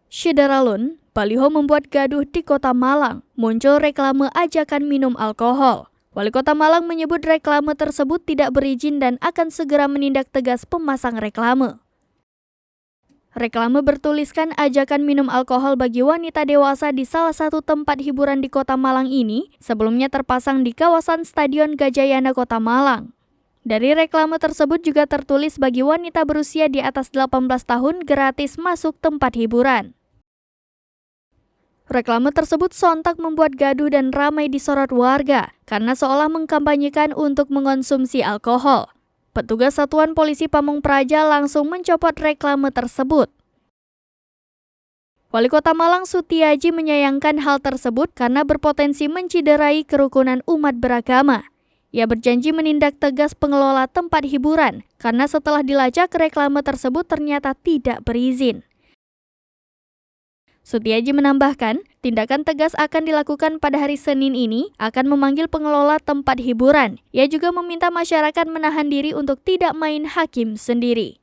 Syederalun, baliho membuat gaduh di Kota Malang, muncul reklame ajakan minum alkohol. Wali Kota Malang menyebut reklame tersebut tidak berizin dan akan segera menindak tegas pemasang reklame. Reklame bertuliskan ajakan minum alkohol bagi wanita dewasa di salah satu tempat hiburan di Kota Malang ini sebelumnya terpasang di kawasan Stadion Gajayana Kota Malang. Dari reklame tersebut juga tertulis bagi wanita berusia di atas 18 tahun gratis masuk tempat hiburan. Reklame tersebut sontak membuat gaduh dan ramai disorot warga karena seolah mengkampanyekan untuk mengonsumsi alkohol. Petugas Satuan Polisi Pamung Praja langsung mencopot reklame tersebut. Wali Kota Malang Sutiaji menyayangkan hal tersebut karena berpotensi menciderai kerukunan umat beragama. Ia berjanji menindak tegas pengelola tempat hiburan karena setelah dilacak reklame tersebut ternyata tidak berizin. Sutiaji menambahkan, tindakan tegas akan dilakukan pada hari Senin ini akan memanggil pengelola tempat hiburan. Ia juga meminta masyarakat menahan diri untuk tidak main hakim sendiri.